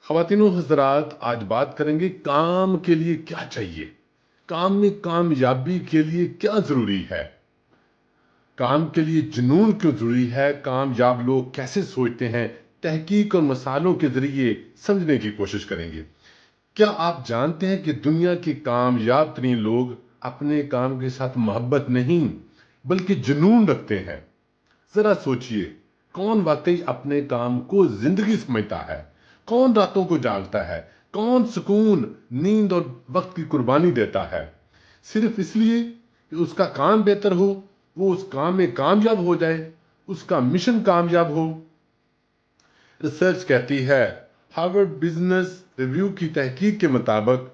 خواتین و حضرات، آج بات کریں گے کام کے لیے کیا چاہیے، کام میں کامیابی کے لیے کیا ضروری ہے، کام کے لیے جنون کیوں ضروری ہے، کامیاب لوگ کیسے سوچتے ہیں، تحقیق اور مثالوں کے ذریعے سمجھنے کی کوشش کریں گے۔ کیا آپ جانتے ہیں کہ دنیا کے کامیاب ترین لوگ اپنے کام کے ساتھ محبت نہیں بلکہ جنون رکھتے ہیں؟ ذرا سوچئے، کون واقعی اپنے کام کو زندگی سمجھتا ہے؟ کون راتوں کو جاگتا ہے؟ کون سکون، نیند اور وقت کی قربانی دیتا ہے صرف اس لیے کہ اس کا کام بہتر ہو، وہ اس کام میں کامیاب ہو جائے، اس کا مشن کامیاب ہو؟ ریسرچ کہتی ہے، ہارورڈ بزنس ریویو کی تحقیق کے مطابق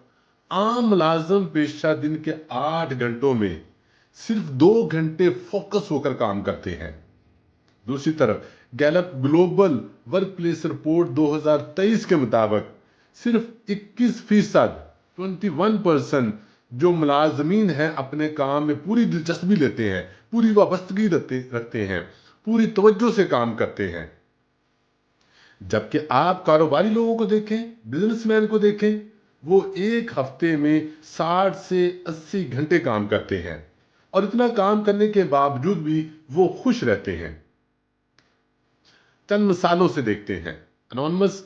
عام ملازم پیشہ دن کے 8 گھنٹوں میں صرف 2 گھنٹے فوکس ہو کر کام کرتے ہیں۔ دوسری طرف Gallup global work place report 2023 کے مطابق صرف 21% 21% جو ملازمین ہیں اپنے کام میں پوری دلچسپی لیتے ہیں، پوری وابستگی رکھتے ہیں، پوری توجہ سے کام کرتے ہیں۔ جبکہ آپ کاروباری لوگوں کو دیکھیں، بزنس مین کو دیکھیں، وہ ایک ہفتے میں 60 سے 80 گھنٹے کام کرتے ہیں، اور اتنا کام کرنے کے باوجود بھی وہ خوش رہتے ہیں۔ چند مثالوں سے دیکھتے ہیں۔ انونمس،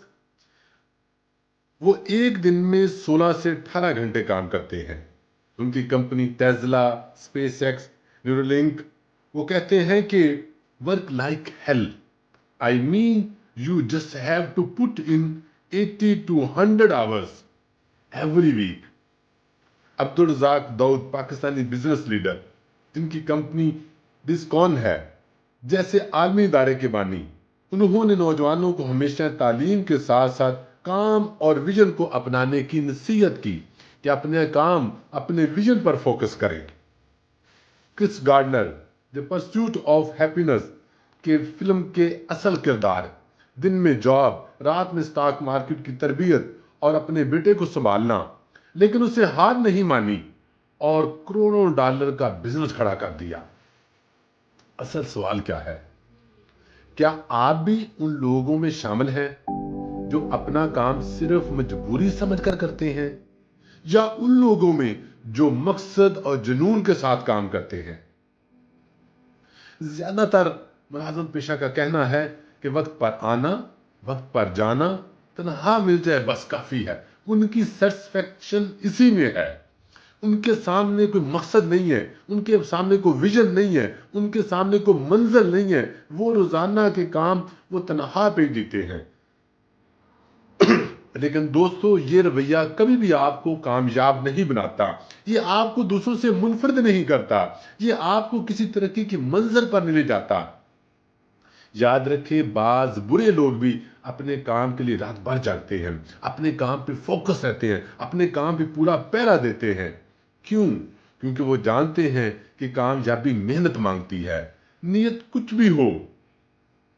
وہ ایک دن میں 16 سے 18 گھنٹے کام کرتے ہیں۔ ان کی company Tesla, SpaceX, Neuralink, وہ کہتے ہیں کہ work like hell, I mean you just have to put in 80 to 100 hours every week. Abdul Razak Dawood, Pakistani business leader, جن کی کمپنی ڈسکون ہے، جیسے عالمی ادارے کے بانی، انہوں نے نوجوانوں کو ہمیشہ تعلیم کے ساتھ ساتھ کام اور ویژن کو اپنانے کی نصیحت کی کہ اپنے کام، اپنے ویژن پر فوکس کریں۔ Chris Gardner, the pursuit of happiness کے فلم کے اصل کردار، دن میں جاب، رات میں سٹاک مارکیٹ کی تربیت اور اپنے بیٹے کو سنبھالنا، لیکن اسے ہار نہیں مانی اور کروڑوں ڈالر کا بزنس کھڑا کر دیا۔ اصل سوال کیا ہے؟ کیا آپ بھی ان لوگوں میں شامل ہیں جو اپنا کام صرف مجبوری سمجھ کر کرتے ہیں، یا ان لوگوں میں جو مقصد اور جنون کے ساتھ کام کرتے ہیں؟ زیادہ تر ملازم پیشہ کا کہنا ہے کہ وقت پر آنا، وقت پر جانا، تنہا مل جائے بس کافی ہے۔ ان کی سیٹسفیکشن اسی میں ہے۔ ان کے سامنے کوئی مقصد نہیں ہے، ان کے سامنے کوئی ویژن نہیں ہے، ان کے سامنے کوئی منزل نہیں ہے۔ وہ روزانہ کے کام وہ تنہا پہ جیتے ہیں۔ لیکن دوستو، یہ رویہ کبھی بھی آپ کو کامیاب نہیں بناتا، یہ آپ کو دوسروں سے منفرد نہیں کرتا، یہ آپ کو کسی ترقی کی منزل پر نہیں لے جاتا۔ یاد رکھیں، بعض برے لوگ بھی اپنے کام کے لیے رات بھر جاگتے ہیں، اپنے کام پہ فوکس رہتے ہیں، اپنے کام پہ پورا پیرا دیتے ہیں۔ کیوں؟ کیونکہ وہ جانتے ہیں کہ کامیابی محنت مانگتی ہے۔ نیت کچھ بھی ہو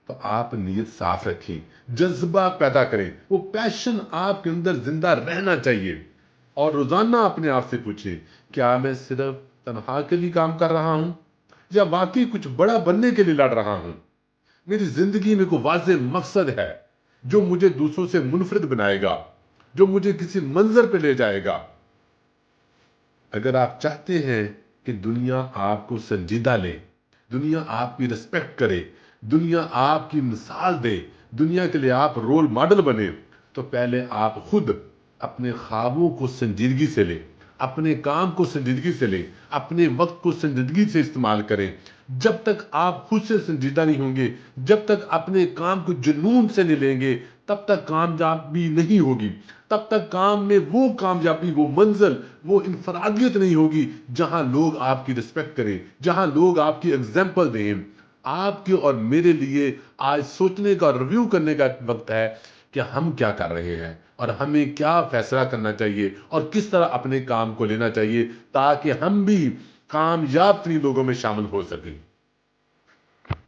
تو آپ نیت صاف رکھیں، جذبہ پیدا کریں، وہ پیشن آپ کے اندر زندہ رہنا چاہیے، اور روزانہ اپنے آپ سے پوچھیں، کیا میں صرف تنہا کے لیے کام کر رہا ہوں، یا واقعی کچھ بڑا بننے کے لیے لڑ رہا ہوں؟ میری زندگی میں کوئی واضح مقصد ہے جو مجھے دوسروں سے منفرد بنائے گا، جو مجھے کسی منظر پہ لے جائے گا؟ اگر آپ چاہتے ہیں کہ دنیا آپ کو سنجیدہ لے، دنیا آپ کی رسپیکٹ کرے، دنیا آپ کی مثال دے، دنیا کے لیے آپ رول ماڈل بنے، تو پہلے آپ خود اپنے خوابوں کو سنجیدگی سے لیں، اپنے کام کو سنجیدگی سے لیں، اپنے وقت کو سنجیدگی سے استعمال کریں۔ جب تک آپ خود سے سنجیدہ نہیں ہوں گے، جب تک اپنے کام کو جنون سے نہیں لیں گے، تب تک کامیابی نہیں ہوگی، تب تک کام میں وہ کامیابی، وہ منزل، وہ انفرادیت نہیں ہوگی جہاں لوگ آپ کی رسپیکٹ کریں، جہاں لوگ آپ کی اگزامپل دیں۔ آپ کے اور میرے لیے آج سوچنے کا، ریویو کرنے کا وقت ہے کہ ہم کیا کر رہے ہیں، اور ہمیں کیا فیصلہ کرنا چاہیے، اور کس طرح اپنے کام کو لینا چاہیے، تاکہ ہم بھی کامیاب ترین لوگوں میں شامل ہو سکیں۔